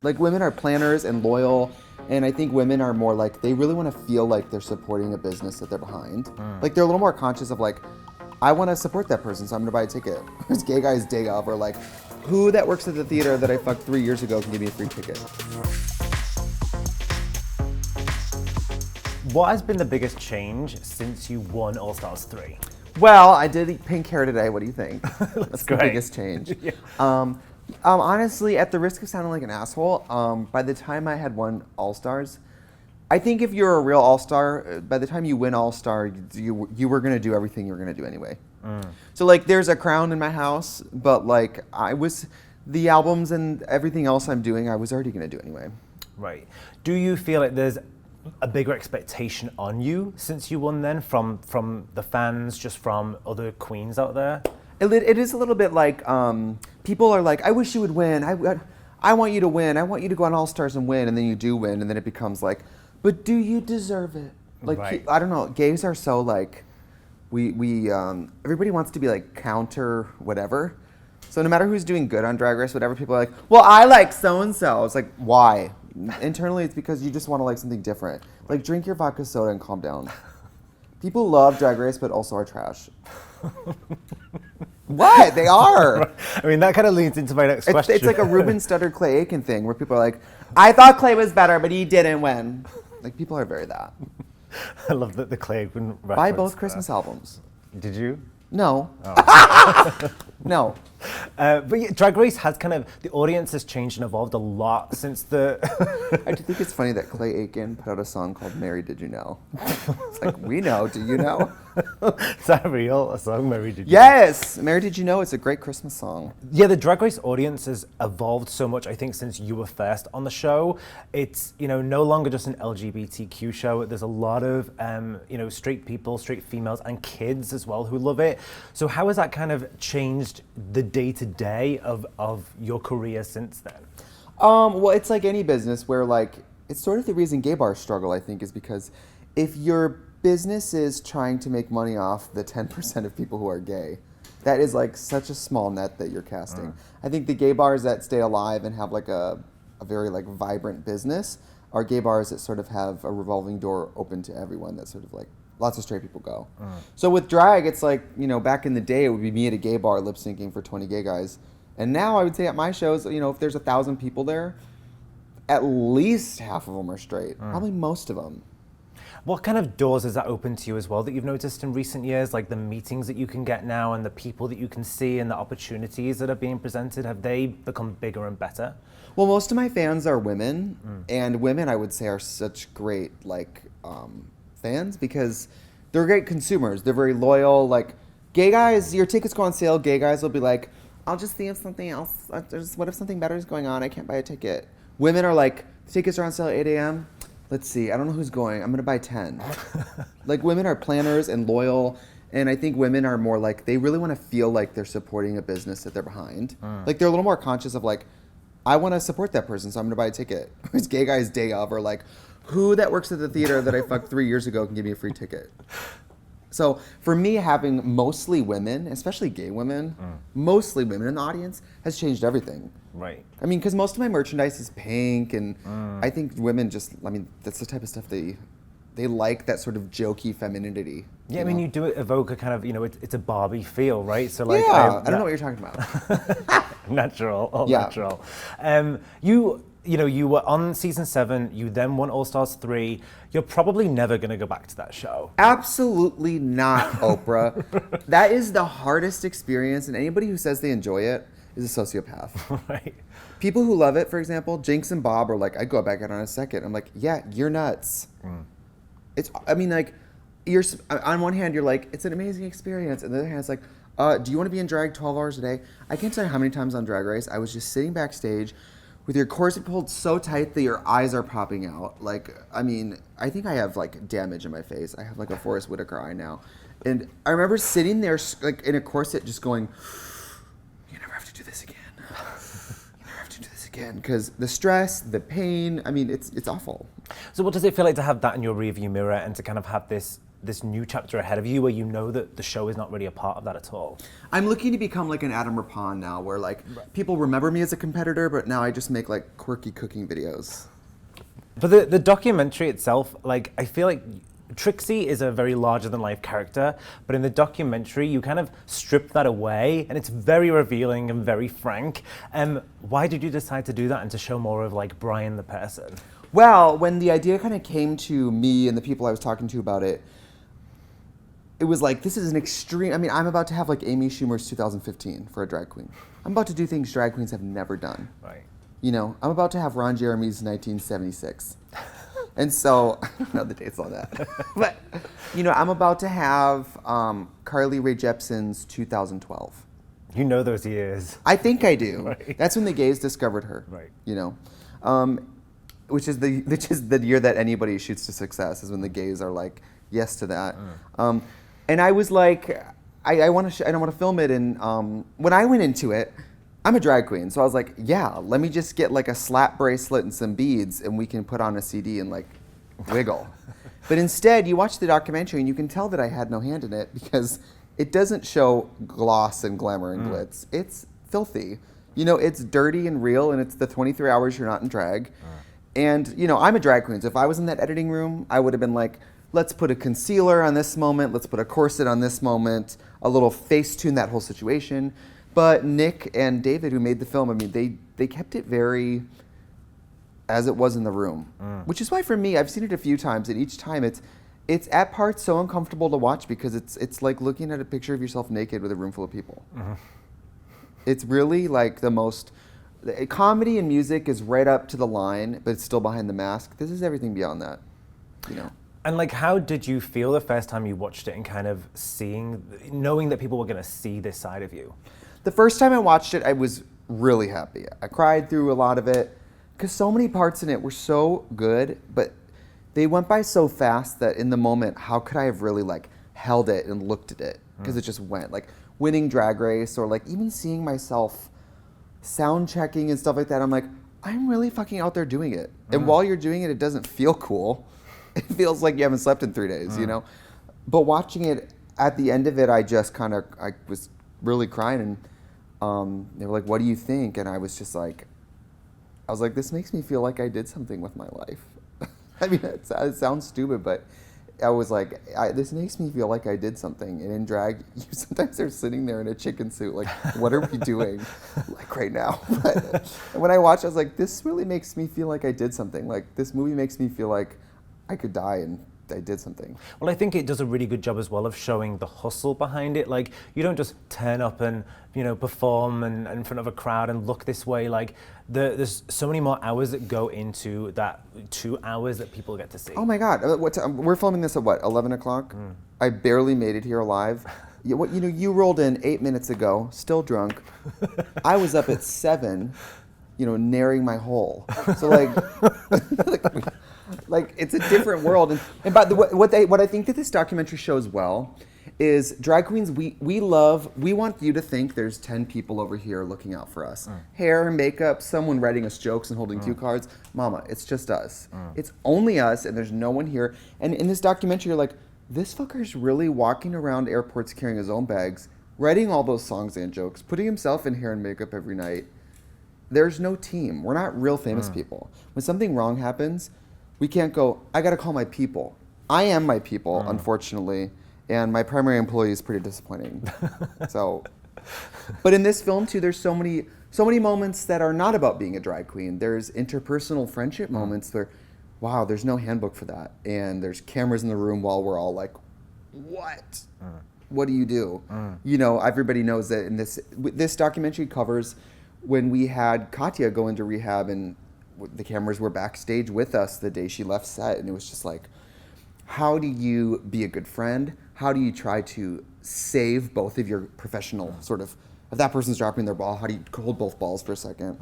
Like, women are planners and loyal, and I think women are more like, they really want to feel like they're supporting a business that they're behind. Like, they're a little more conscious of like, I want to support that person, so I'm gonna buy a ticket. Whereas gay guys day of are like, who that works at the theater that I fucked 3 years ago can give me a free ticket? What has been the biggest change since you won All Stars 3? Well, I did eat pink hair today. What do you think? That's great. The biggest change. Yeah. Honestly, at the risk of sounding like an asshole, by the time I had won All Stars, I think if you're a real All Star, by the time you win All Star, you were gonna do everything you were gonna do anyway. So like, there's a crown in my house, but like the albums and everything else I'm doing, I was already gonna do anyway. Right. Do you feel like there's a bigger expectation on you since you won then from the fans, just from other queens out there? It is a little bit like, people are like, I wish you would win. I want you to win. I want you to go on All Stars and win. And then you do win. And then it becomes like, but do you deserve it? Like, right. I don't know. Gays are so like, everybody wants to be like counter whatever. So no matter who's doing good on Drag Race, whatever, people are like, well, I like so-and-so. It's like, why? Internally, it's because you just want to like something different. Like, drink your vodka soda and calm down. People love Drag Race, but also are trash. What? They are. I mean, that kind of leads into my next question. It's like a Ruben Studdard Clay Aiken thing where people are like, I thought Clay was better, but he didn't win. Like, people are very that. I love that the Clay Aiken reference. Buy both Christmas albums. Did you? No. Oh. No. But yeah, Drag Race has kind of, the audience has changed and evolved a lot since the... I do think it's funny that Clay Aiken put out a song called Mary Did You Know? It's like, we know, do you know? Is that real? A song, Mary Did You Yes! Mary Did You Know? It's a great Christmas song. Yeah, the Drag Race audience has evolved so much, I think, since you were first on the show. It's, no longer just an LGBTQ show. There's a lot of, straight people, straight females, and kids as well who love it. So how has that kind of changed the day-to-day of your career since then? Well, it's like any business where, like, it's sort of the reason gay bars struggle, I think, is because if your business is trying to make money off the 10% of people who are gay, that is like such a small net that you're casting. I think the gay bars that stay alive and have like a very like vibrant business are gay bars that sort of have a revolving door open to everyone, that sort of like lots of straight people go. So with drag, it's like, back in the day, it would be me at a gay bar lip syncing for 20 gay guys. And now I would say at my shows, if there's 1,000 people there, at least half of them are straight, probably most of them. What kind of doors has that opened to you as well that you've noticed in recent years, like the meetings that you can get now and the people that you can see and the opportunities that are being presented? Have they become bigger and better? Well, most of my fans are women, and women, I would say, are such great fans because they're great consumers. They're very loyal. Like, gay guys, your tickets go on sale. Gay guys will be like, I'll just see if something else, what if something better is going on? I can't buy a ticket. Women are like, the tickets are on sale at 8 a.m. Let's see, I don't know who's going. I'm gonna buy 10. Like, women are planners and loyal, and I think women are more like, they really want to feel like they're supporting a business that they're behind. Like, they're a little more conscious of like, I want to support that person, so I'm gonna buy a ticket. Whereas gay guys day of are like, who that works at the theater that I fucked 3 years ago can give me a free ticket? So for me, having mostly women, especially gay women, mostly women in the audience, has changed everything. Right. I mean, because most of my merchandise is pink, and I think women that's the type of stuff they like, that sort of jokey femininity. Yeah, I mean, you do evoke a kind of, it's a Barbie feel, right? So like, yeah, I don't know what you're talking about. Natural, all yeah. Natural. You were on season 7, you then won All Stars 3. You're probably never gonna go back to that show. Absolutely not, Oprah. That is the hardest experience, and anybody who says they enjoy it is a sociopath. Right. People who love it, for example, Jinx and Bob are like, I'd go back out on a second. I'm like, yeah, you're nuts. You're, on one hand, you're like, it's an amazing experience. And on the other hand, it's like, do you want to be in drag 12 hours a day? I can't tell you how many times on Drag Race I was just sitting backstage with your corset pulled so tight that your eyes are popping out. Like, I think I have like damage in my face. I have like a Forrest Whitaker eye now. And I remember sitting there like in a corset just going, you never have to do this again. You never have to do this again. Because the stress, the pain, it's awful. So what does it feel like to have that in your rearview mirror and to kind of have this this new chapter ahead of you where you know that the show is not really a part of that at all? I'm looking to become like an Adam Rapon now, where like people remember me as a competitor, but now I just make like quirky cooking videos. But the documentary itself, like, I feel like Trixie is a very larger-than-life character, but in the documentary, you kind of strip that away, and it's very revealing and very frank. Why did you decide to do that and to show more of, like, Brian the person? Well, when the idea kind of came to me and the people I was talking to about it, it was like, this is an extreme... I mean, I'm about to have, like, Amy Schumer's 2015 for a drag queen. I'm about to do things drag queens have never done. Right. You know, I'm about to have Ron Jeremy's 1976. And so, I don't know the dates on that. But, you know, I'm about to have Carly Rae Jepsen's 2012. You know those years. I think I do. Right. That's when the gays discovered her. Right. You know, which is the year that anybody shoots to success, is when the gays are like, yes to that. And I was like, I want to film it. And when I went into it, I'm a drag queen, so I was like, yeah, let me just get like a slap bracelet and some beads, and we can put on a CD and like wiggle. But instead, you watch the documentary and you can tell that I had no hand in it, because it doesn't show gloss and glamour and glitz. It's filthy. You know, it's dirty and real, and it's the 23 hours you're not in drag. And, you know, I'm a drag queen, so if I was in that editing room, I would have been like, let's put a concealer on this moment, let's put a corset on this moment, a little face tune that whole situation. But Nick and David, who made the film, I mean, they kept it very as it was in the room. Which is why, for me, I've seen it a few times, and each time it's at parts so uncomfortable to watch, because it's like looking at a picture of yourself naked with a room full of people. It's really like the most... Comedy and music is right up to the line, but it's still behind the mask. This is everything beyond that, you know. And like, how did you feel the first time you watched it and kind of knowing that people were going to see this side of you? The first time I watched it, I was really happy. I cried through a lot of it, because so many parts in it were so good, but they went by so fast that in the moment, how could I have really like held it and looked at it? Because it just went. Like winning Drag Race, or like even seeing myself sound checking and stuff like that, I'm like, I'm really fucking out there doing it. And while you're doing it, it doesn't feel cool. It feels like you haven't slept in 3 days, you know? But watching it, at the end of it, I was really crying, and they were like, what do you think? And I was like, this makes me feel like I did something with my life. I mean, it sounds stupid, but I was like, this makes me feel like I did something. And in drag, you sometimes are sitting there in a chicken suit, like, what are we doing, like right now? But when I watched, I was like, this really makes me feel like I did something. Like, this movie makes me feel like I could die and I did something. Well, I think it does a really good job as well of showing the hustle behind it. Like, you don't just turn up and, you know, perform and in front of a crowd and look this way. Like, there's so many more hours that go into that 2 hours that people get to see. Oh my God, we're filming this at what, 11 o'clock? I barely made it here alive. You rolled in 8 minutes ago, still drunk. I was up at 7, you know, narrowing my hole. So like it's a different world. And by the way, what I think that this documentary shows well is drag queens, we want you to think there's 10 people over here looking out for us. Hair, makeup, someone writing us jokes and holding cue cards. Mama, it's just us. It's only us, and there's no one here. And in this documentary, you're like, this fucker's really walking around airports carrying his own bags, writing all those songs and jokes, putting himself in hair and makeup every night. There's no team. We're not real famous people. When something wrong happens, we can't go, I gotta call my people. I am my people, unfortunately, and my primary employee is pretty disappointing. But in this film too, there's so many moments that are not about being a drag queen. There's interpersonal friendship moments where, wow, there's no handbook for that. And there's cameras in the room while we're all like, what? What do you do? You know, everybody knows that in this documentary covers when we had Katya go into rehab, and the cameras were backstage with us the day she left set, and it was just like, how do you be a good friend? How do you try to save both of your professional sort of, if that person's dropping their ball, how do you hold both balls for a second?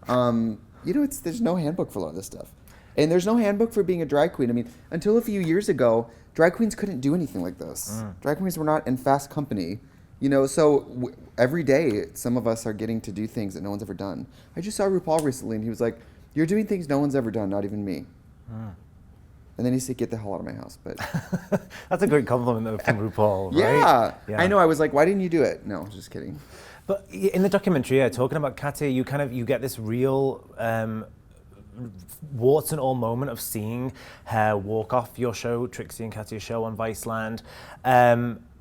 You know, there's no handbook for a lot of this stuff. And there's no handbook for being a drag queen. I mean, until a few years ago, drag queens couldn't do anything like this. Drag queens were not in fast company. You know, so every day, some of us are getting to do things that no one's ever done. I just saw RuPaul recently, and he was like, you're doing things no one's ever done, not even me. And then he said, get the hell out of my house. But That's a great compliment though from RuPaul, yeah. right? Yeah. I know. I was like, why didn't you do it? No, just kidding. But in the documentary, yeah, talking about Katya, you get this real warts and all moment of seeing her walk off your show, Trixie and Katya show on Viceland.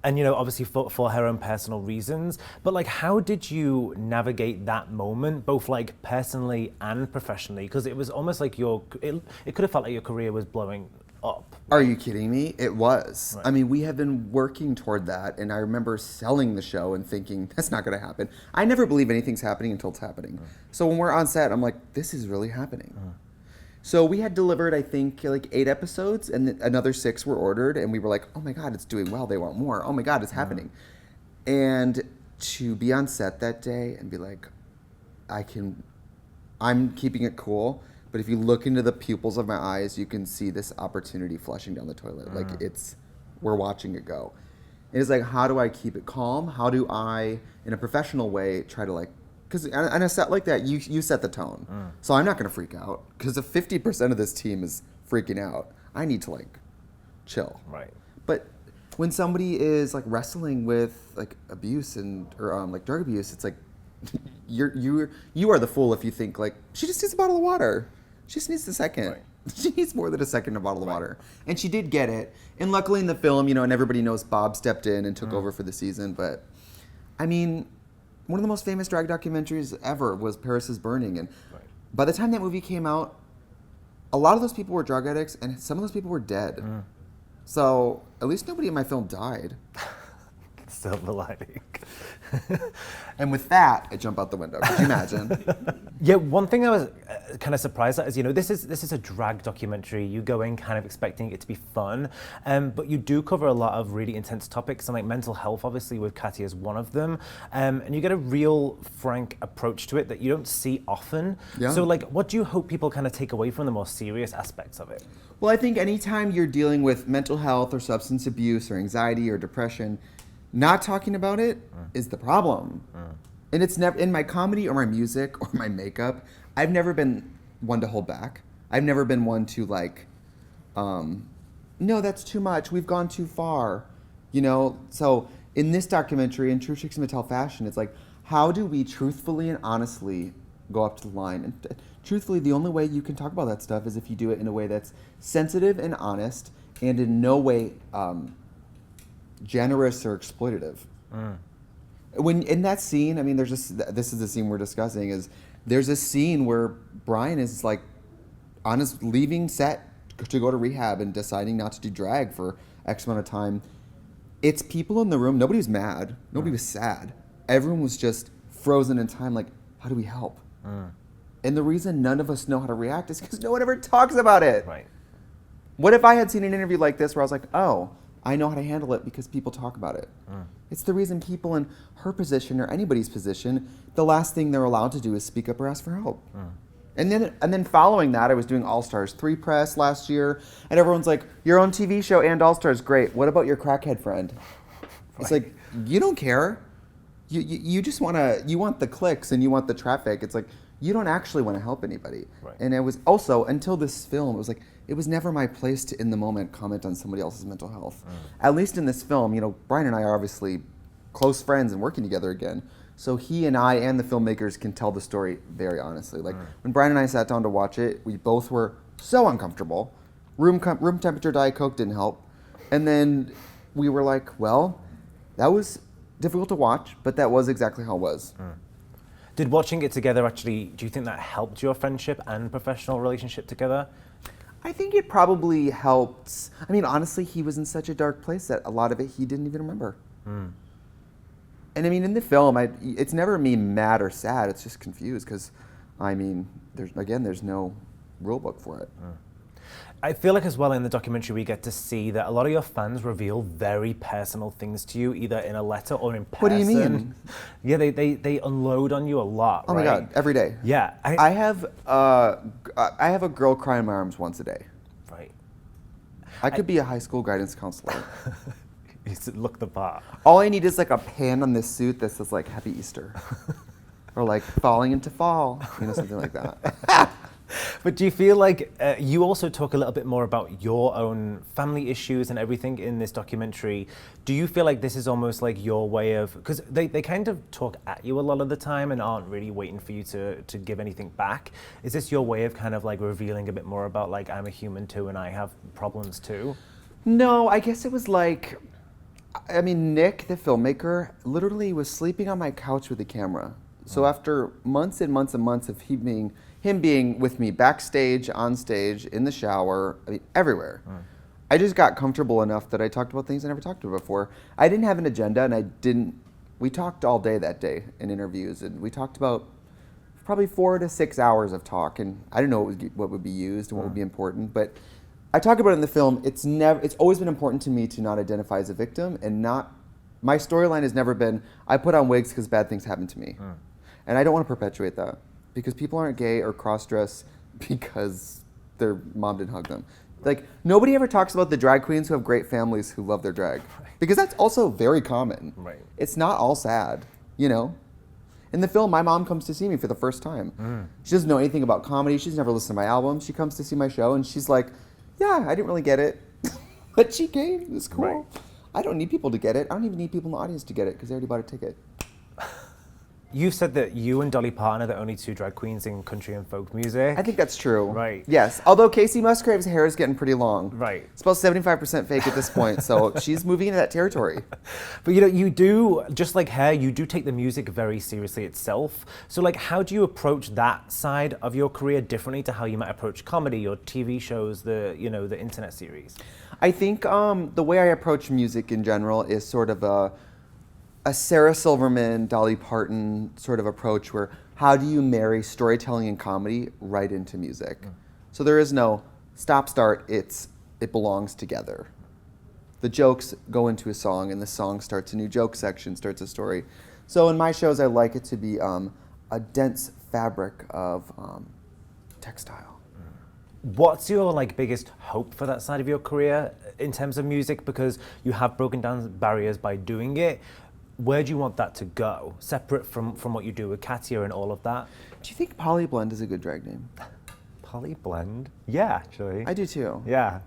And, you know, obviously for her own personal reasons. But, like, how did you navigate that moment, both, like, personally and professionally? Because it was almost like it could have felt like your career was blowing up. Are you kidding me? It was. Right. I mean, we have been working toward that, and I remember selling the show and thinking, that's not going to happen. I never believe anything's happening until it's happening. So when we're on set, I'm like, this is really happening. So we had delivered, I think, like 8 episodes, and another 6 were ordered, and we were like, oh my God, it's doing well. They want more. Oh my God, it's happening. And to be on set that day and be like, I'm keeping it cool, but if you look into the pupils of my eyes, you can see this opportunity flushing down the toilet. Like we're watching it go. It's like, how do I keep it calm? How do I, in a professional way, try to like, because on a set like that, you set the tone. So I'm not going to freak out, because if 50% of this team is freaking out, I need to like chill. Right. But when somebody is like wrestling with like abuse or like drug abuse, it's like you are the fool if you think like she just needs a bottle of water. She just needs a second. Right. She needs more than a second a bottle of water. And she did get it. And luckily in the film, you know, and everybody knows Bob stepped in and took over for the season. But I mean, one of the most famous drag documentaries ever was Paris is Burning. And by the time that movie came out, a lot of those people were drug addicts, and some of those people were dead. So at least nobody in my film died. Silver lining. And with that, I jump out the window. Could you imagine? Yeah, one thing I was kind of surprised at is, you know, this is a drag documentary. You go in kind of expecting it to be fun, but you do cover a lot of really intense topics, and like mental health, obviously, with Katya is one of them. And you get a real frank approach to it that you don't see often. Yeah. So, like, what do you hope people kind of take away from the more serious aspects of it? Well, I think anytime you're dealing with mental health or substance abuse or anxiety or depression, not talking about it is the problem. And it's never, in my comedy or my music or my makeup, I've never been one to hold back. I've never been one to like, no, that's too much. We've gone too far. You know, so in this documentary, in true Trixie Mattel fashion, it's like, how do we truthfully and honestly go up to the line? And truthfully, the only way you can talk about that stuff is if you do it in a way that's sensitive and honest and in no way generous or exploitative. When in that scene, I mean, there's just, this is the scene we're discussing, is there's a scene where Brian is like on his leaving set to go to rehab and deciding not to do drag for X amount of time. It's people in the room. Nobody was mad. Nobody was sad. Everyone was just frozen in time. Like, how do we help? And the reason none of us know how to react is because no one ever talks about it. Right. What if I had seen an interview like this where I was like, oh, I know how to handle it because people talk about it. It's the reason people in her position or anybody's position, the last thing they're allowed to do is speak up or ask for help. And then following that, I was doing All Stars 3 press last year, and everyone's like, your own TV show and All Stars, great. What about your crackhead friend? It's like, you don't care. You just want the clicks and you want the traffic. It's like, you don't actually want to help anybody. Right. And it was also, until this film, it was like, it was never my place to, in the moment, comment on somebody else's mental health. At least in this film, you know, Brian and I are obviously close friends and working together again. So he and I and the filmmakers can tell the story very honestly. Like, when Brian and I sat down to watch it, we both were so uncomfortable. Room temperature Diet Coke didn't help. And then we were like, well, that was difficult to watch, but that was exactly how it was. Did watching it together actually, do you think that helped your friendship and professional relationship together? I think it probably helped. I mean, honestly, he was in such a dark place that a lot of it he didn't even remember. And I mean, in the film, it's never me mad or sad. It's just confused because, I mean, there's no rule book for it. I feel like as well in the documentary we get to see that a lot of your fans reveal very personal things to you, either in a letter or in person. What do you mean? Yeah, they unload on you a lot, Oh right? my God, every day. Yeah. I have a girl cry in my arms once a day. Right. I could be a high school guidance counselor. You should look the part. All I need is like a pan on this suit that says like Happy Easter. Or like falling into fall, you know, something like that. But do you feel like you also talk a little bit more about your own family issues and everything in this documentary? Do you feel like this is almost like your way of, because they kind of talk at you a lot of the time and aren't really waiting for you to give anything back. Is this your way of kind of like revealing a bit more about like, I'm a human too and I have problems too? No, I guess it was like, I mean, Nick, the filmmaker, literally was sleeping on my couch with the camera. So after months and months and months of him being with me backstage, on stage, in the shower, I mean, everywhere, I just got comfortable enough that I talked about things I never talked about before. I didn't have an agenda, and we talked all day that day in interviews, and we talked about probably 4 to 6 hours of talk, and I didn't know what would be used and what would be important, but I talk about it in the film. It's always been important to me to not identify as a victim, and my storyline has never been, I put on wigs because bad things happen to me. And I don't want to perpetuate that, because people aren't gay or cross-dress because their mom didn't hug them. Like, nobody ever talks about the drag queens who have great families who love their drag, because that's also very common. Right. It's not all sad, you know? In the film, my mom comes to see me for the first time. She doesn't know anything about comedy. She's never listened to my album. She comes to see my show, and she's like, yeah, I didn't really get it, but she came. It was cool. Right. I don't need people to get it. I don't even need people in the audience to get it, because they already bought a ticket. You said that you and Dolly Parton are the only two drag queens in country and folk music. I think that's true. Right. Yes. Although Casey Musgrave's hair is getting pretty long. Right. It's about 75% fake at this point, so she's moving into that territory. But you know, you do, just like hair, you do take the music very seriously itself. So like, how do you approach that side of your career differently to how you might approach comedy or TV shows, the internet series? I think the way I approach music in general is sort of a Sarah Silverman, Dolly Parton sort of approach, where how do you marry storytelling and comedy right into music? So there is no stop-start, it belongs together. The jokes go into a song, and the song starts a new joke section, starts a story. So in my shows, I like it to be a dense fabric of textile. What's your like biggest hope for that side of your career in terms of music? Because you have broken down barriers by doing it. Where do you want that to go, separate from what you do with Katya and all of that? Do you think Polly Blend is a good drag name? Polly Blend? Yeah, actually. I do too. Yeah.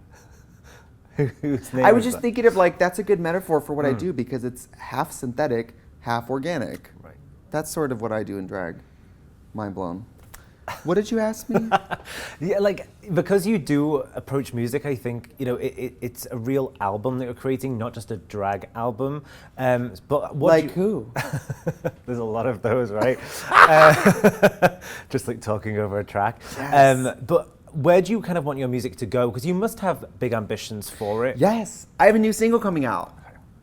Whose name I was is just that? thinking of like, that's a good metaphor for what I do, because it's half synthetic, half organic. Right. That's sort of what I do in drag. Mind blown. What did you ask me? Yeah, like, because you do approach music, I think, it's a real album that you're creating, not just a drag album. But what Like who? There's a lot of those, right? Just like talking over a track. Yes. But where do you kind of want your music to go? Because you must have big ambitions for it. Yes. I have a new single coming out.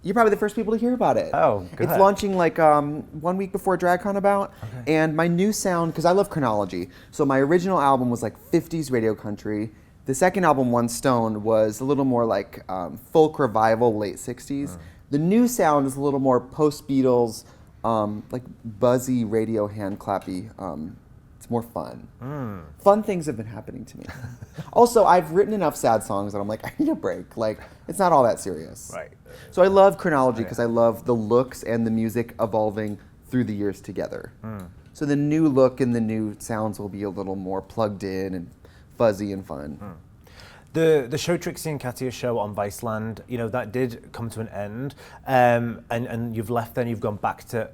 You're probably the first people to hear about it. Oh, good. It's launching like 1 week before DragCon about. Okay. And my new sound, because I love chronology. So my original album was like 50s radio country. The second album, One Stone, was a little more like folk revival, late 60s. The new sound is a little more post-Beatles, like buzzy radio hand clappy. It's more fun. Fun things have been happening to me. Also, I've written enough sad songs that I'm like, I need a break. Like, it's not all that serious. Right. So I love chronology because I love the looks and the music evolving through the years together. So the new look and the new sounds will be a little more plugged in and fuzzy and fun. The show Trixie and Katya show on Viceland, that did come to an end, and you've left then, you've gone back to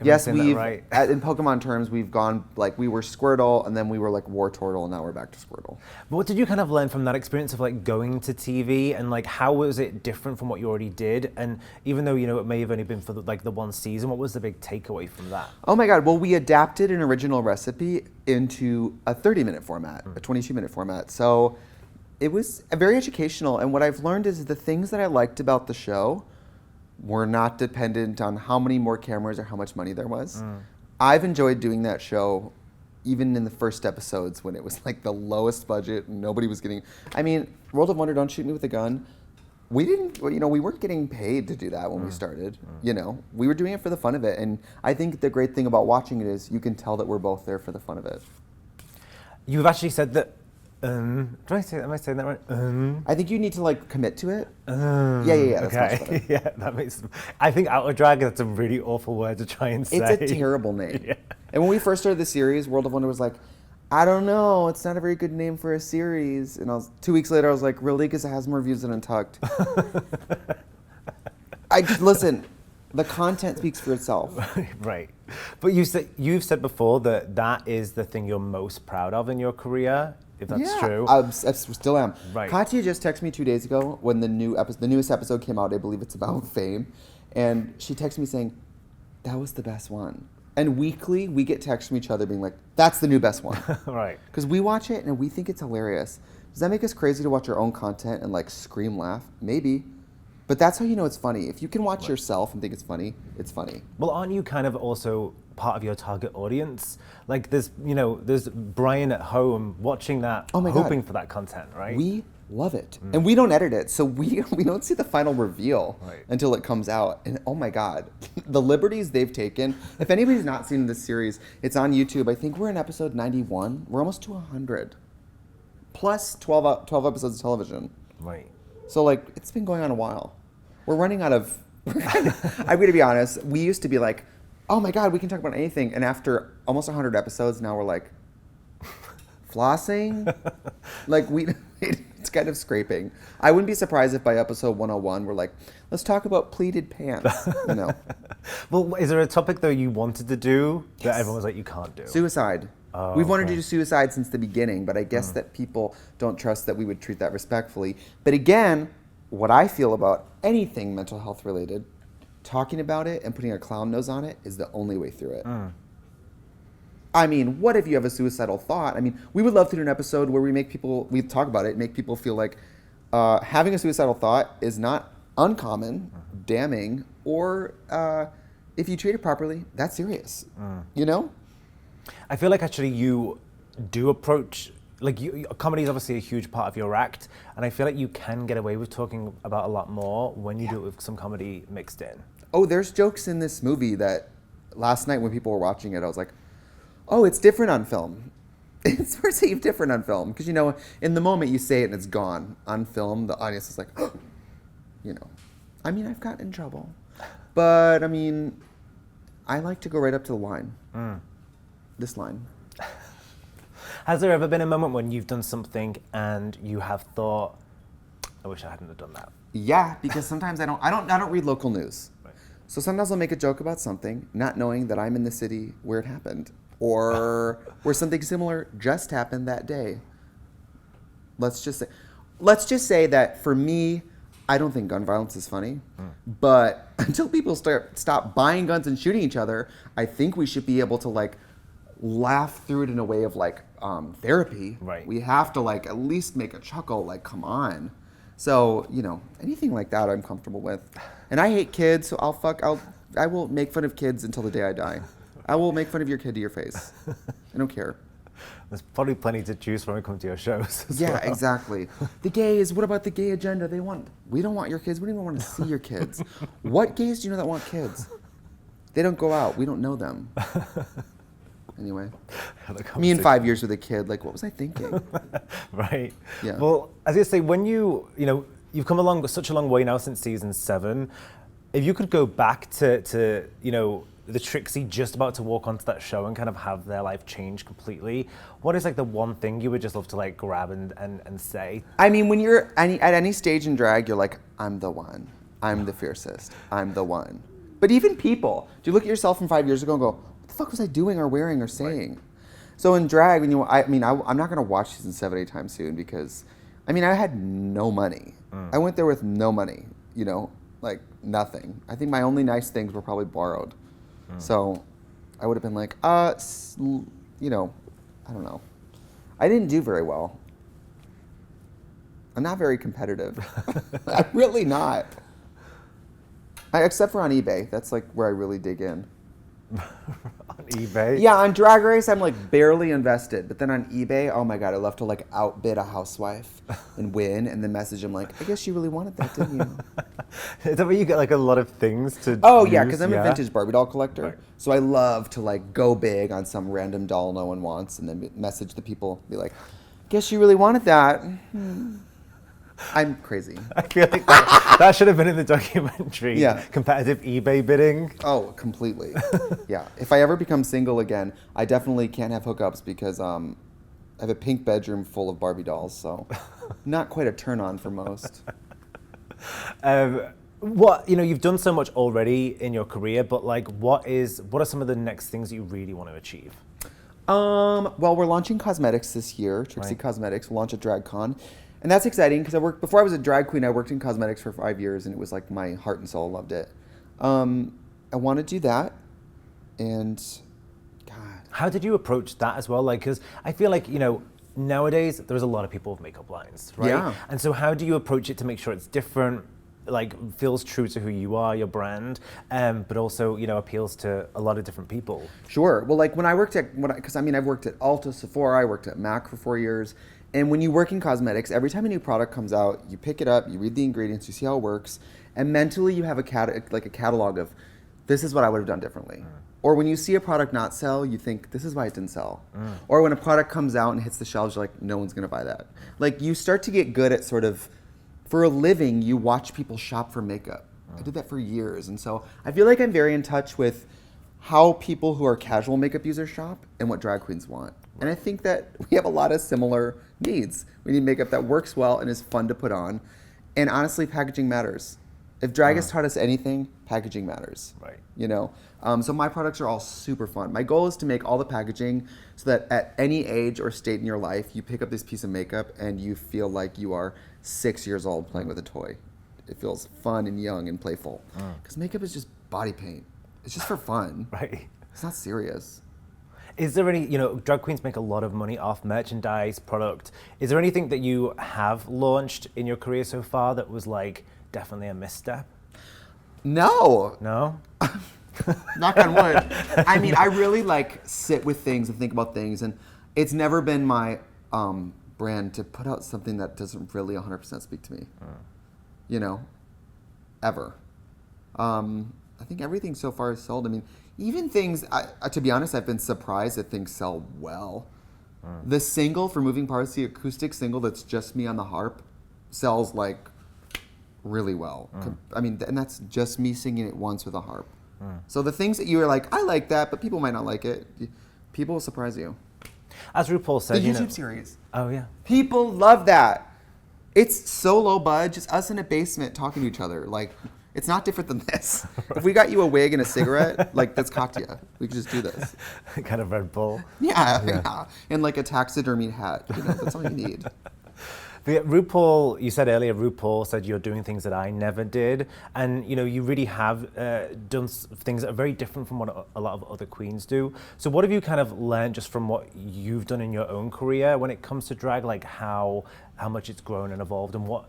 Yes, in Pokemon terms, we've gone, like, we were Squirtle, and then we were like Wartortle, and now we're back to Squirtle. But what did you kind of learn from that experience of like going to TV, and like how was it different from what you already did? And even though, it may have only been for the one season, what was the big takeaway from that? Oh my God, well, we adapted an original recipe into a 30-minute format, a 22-minute format. So it was very educational, and what I've learned is the things that I liked about the show were not dependent on how many more cameras or how much money there was. I've enjoyed doing that show even in the first episodes when it was like the lowest budget and nobody was getting... I mean, World of Wonder, Don't Shoot Me With a Gun, we weren't getting paid to do that when we started. We were doing it for the fun of it, and I think the great thing about watching it is you can tell that we're both there for the fun of it. You've actually said that am I saying that right? I think you need to like commit to it. Yeah. That's much better. Yeah, that makes. I think out of drag, that's a really awful word to try and say. It's a terrible name. Yeah. And when we first started the series, World of Wonder was like, I don't know. It's not a very good name for a series. And 2 weeks later, I was like, really? Because it has more views than Untucked. Listen, the content speaks for itself. Right. But you've said before that is the thing you're most proud of in your career, if that's true. I still am. Right. Katya just texted me 2 days ago when the newest episode came out. I believe it's about fame. And she texted me saying, that was the best one. And weekly, we get texts from each other being like, that's the new best one. Right. Because we watch it and we think it's hilarious. Does that make us crazy to watch our own content and like scream laugh? Maybe. But that's how you know it's funny. If you can watch yourself and think it's funny, it's funny. Well, aren't you kind of also part of your target audience? Like there's Brian at home watching that, hoping for that content, right? We love it. And we don't edit it, so we don't see the final reveal until it comes out. And oh my God, the liberties they've taken. If anybody's not seen this series, it's on YouTube. I think we're in episode 91. We're almost to 100. Plus 12 episodes of television. Right. So like, it's been going on a while. We're running out of, I'm gonna be honest, we used to be like, oh my God, we can talk about anything. And after almost 100 episodes, now we're like, flossing? Like it's kind of scraping. I wouldn't be surprised if by episode 101, we're like, let's talk about pleated pants, you know? Well, is there a topic though you wanted to do that everyone was like, you can't do? Suicide. We've wanted to do suicide since the beginning, but I guess that people don't trust that we would treat that respectfully. But again, what I feel about anything mental health related, talking about it and putting a clown nose on it is the only way through it. I mean, what if you have a suicidal thought? I mean, we would love to do an episode where we talk about it, make people feel like having a suicidal thought is not uncommon, damning, or if you treat it properly, that's serious, you know? I feel like actually you do approach, like comedy is obviously a huge part of your act, and I feel like you can get away with talking about a lot more when you do it with some comedy mixed in. Oh, there's jokes in this movie that last night when people were watching it, I was like, oh, it's different on film. It's perceived different on film. Because, you know, in the moment you say it and it's gone. On film, the audience is like, oh, you know. I mean, I've gotten in trouble. But, I mean, I like to go right up to the line. This line. Has there ever been a moment when you've done something and you have thought, I wish I hadn't have done that? Yeah, because sometimes I don't read local news. Right. So sometimes I'll make a joke about something, not knowing that I'm in the city where it happened, or where something similar just happened that day. Let's just say that for me, I don't think gun violence is funny, but until people stop buying guns and shooting each other, I think we should be able to like laugh through it in a way of like therapy. Right. We have to like at least make a chuckle. Like, come on. So you know, anything like that, I'm comfortable with. And I hate kids, so I will make fun of kids until the day I die. I will make fun of your kid to your face. I don't care. There's probably plenty to choose from when it comes to your shows. Yeah, exactly. The gays, what about the gay agenda? We don't want your kids. We don't even want to see your kids. What gays do you know that want kids? They don't go out. We don't know them. Anyway, me in 5 years with a kid, like, what was I thinking? Right. Yeah. Well, as I say, when you've come along such a long way now since season 7, if you could go back to the Trixie just about to walk onto that show and kind of have their life change completely, what is like the one thing you would just love to like grab and say? I mean, when you're at any stage in drag, you're like, I'm the one. I'm the fiercest. I'm the one. But even people, do you look at yourself from 5 years ago and go, what the fuck was I doing or wearing or saying? Right. So in drag, I'm not going to watch season 7 anytime soon because, I had no money. I went there with no money, like nothing. I think my only nice things were probably borrowed. So I would have been like, I don't know. I didn't do very well. I'm not very competitive. I'm really not. Except for on eBay. That's like where I really dig in. On eBay? Yeah, on Drag Race, I'm like barely invested. But then on eBay, oh my God, I love to like outbid a housewife and win and then message them like, I guess you really wanted that, didn't you? Is that where you get like a lot of things to Oh use? yeah, because I'm a vintage Barbie doll collector. Right. So I love to like go big on some random doll no one wants and then message the people, be like, guess you really wanted that. I'm crazy. I feel like that should have been in the documentary. Yeah. Competitive eBay bidding. Oh, completely. Yeah. If I ever become single again, I definitely can't have hookups because have a pink bedroom full of Barbie dolls, so not quite a turn on for most. You've done so much already in your career, but like, what are some of the next things that you really want to achieve? Well, we're launching cosmetics this year. Trixie Cosmetics will launch at DragCon. And that's exciting because before I was a drag queen, I worked in cosmetics for 5 years, and it was like my heart and soul. I loved it. I want to do that. And God. How did you approach that as well? Like, because I feel like, nowadays there's a lot of people with makeup lines, right? Yeah. And so how do you approach it to make sure it's different, like feels true to who you are, your brand, but also, appeals to a lot of different people? Sure. Well, like when I worked because I've worked at Ulta, Sephora, I worked at MAC for 4 years. And when you work in cosmetics, every time a new product comes out, you pick it up, you read the ingredients, you see how it works, and mentally you have a catalog of, this is what I would have done differently. Or when you see a product not sell, you think, this is why it didn't sell. Or when a product comes out and hits the shelves, you're like, no one's gonna buy that. Like, you start to get good at sort of, for a living, you watch people shop for makeup. I did that for years, and so I feel like I'm very in touch with how people who are casual makeup users shop and what drag queens want. And I think that we have a lot of similar needs. We need makeup that works well and is fun to put on. And honestly, packaging matters. If drag has taught us anything, packaging matters. Right. So my products are all super fun. My goal is to make all the packaging so that at any age or state in your life, you pick up this piece of makeup and you feel like you are 6 years old playing with a toy. It feels fun and young and playful. Because makeup is just body paint. It's just for fun. Right. It's not serious. Is there any, drag queens make a lot of money off merchandise, product. Is there anything that you have launched in your career so far that was like definitely a misstep? No. No? Knock on wood. I really sit with things and think about things, and it's never been my brand to put out something that doesn't really 100% speak to me. Ever. I think everything so far is sold. Even things, to be honest, I've been surprised that things sell well. The single for Moving Parts, the acoustic single that's just me on the harp, sells really well. And that's just me singing it once with a harp. So the things that you are like, I like that, but people might not like it. People will surprise you. As RuPaul said, the YouTube series. Oh yeah. People love that. It's so low budge. It's us in a basement talking to each other. It's not different than this. If we got you a wig and a cigarette, that's Katya. We could just do this. Kind of Red Bull. Yeah. And a taxidermy hat. That's all you need. But RuPaul, you said earlier, RuPaul said you're doing things that I never did. And, you really have done things that are very different from what a lot of other queens do. So what have you kind of learned just from what you've done in your own career when it comes to drag, how much it's grown and evolved and what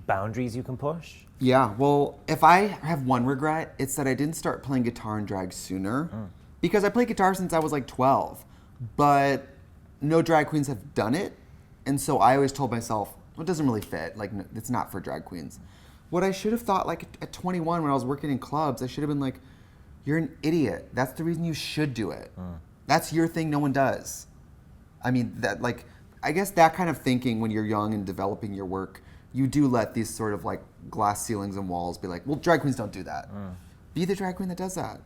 boundaries you can push? Yeah, well, if I have one regret, it's that I didn't start playing guitar and drag sooner. Because I played guitar since I was 12. But no drag queens have done it. And so I always told myself, well, it doesn't really fit. It's not for drag queens. What I should have thought, at 21 when I was working in clubs, I should have been you're an idiot. That's the reason you should do it. That's your thing, no one does. I guess that kind of thinking when you're young and developing your work, you do let these sort of glass ceilings and walls be well, drag queens don't do that. Be the drag queen that does that.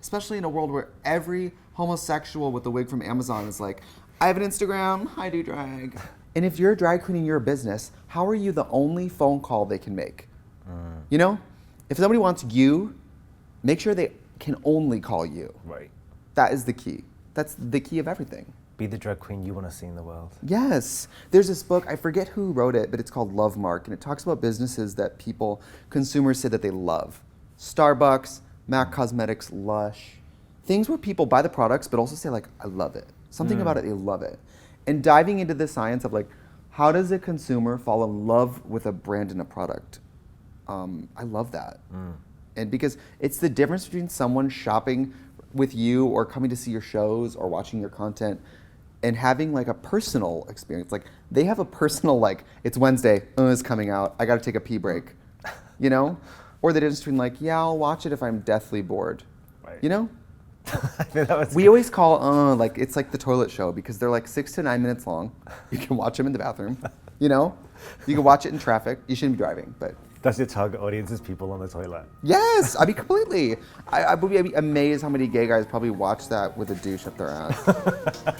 Especially in a world where every homosexual with the wig from Amazon is I have an Instagram, I do drag. And if you're a drag queen and you're a business, how are you the only phone call they can make? If somebody wants you, make sure they can only call you. Right. That is the key. That's the key of everything. Be the drag queen you want to see in the world. Yes. There's this book, I forget who wrote it, but it's called Love Mark, and it talks about businesses that consumers say that they love. Starbucks, MAC Cosmetics, Lush. Things where people buy the products, but also say I love it. Something about it, they love it. And diving into the science of how does a consumer fall in love with a brand and a product? I love that. And because it's the difference between someone shopping with you or coming to see your shows or watching your content and having a personal experience. They have a personal, it's Wednesday, it's coming out, I gotta take a pee break, Or the difference between yeah, I'll watch it if I'm deathly bored, right. We always call it's the toilet show because they're 6 to 9 minutes long. You can watch them in the bathroom, You can watch it in traffic. You shouldn't be driving, but that's your target audience is people on the toilet. Yes, completely. I would be amazed how many gay guys probably watch that with a douche up their ass.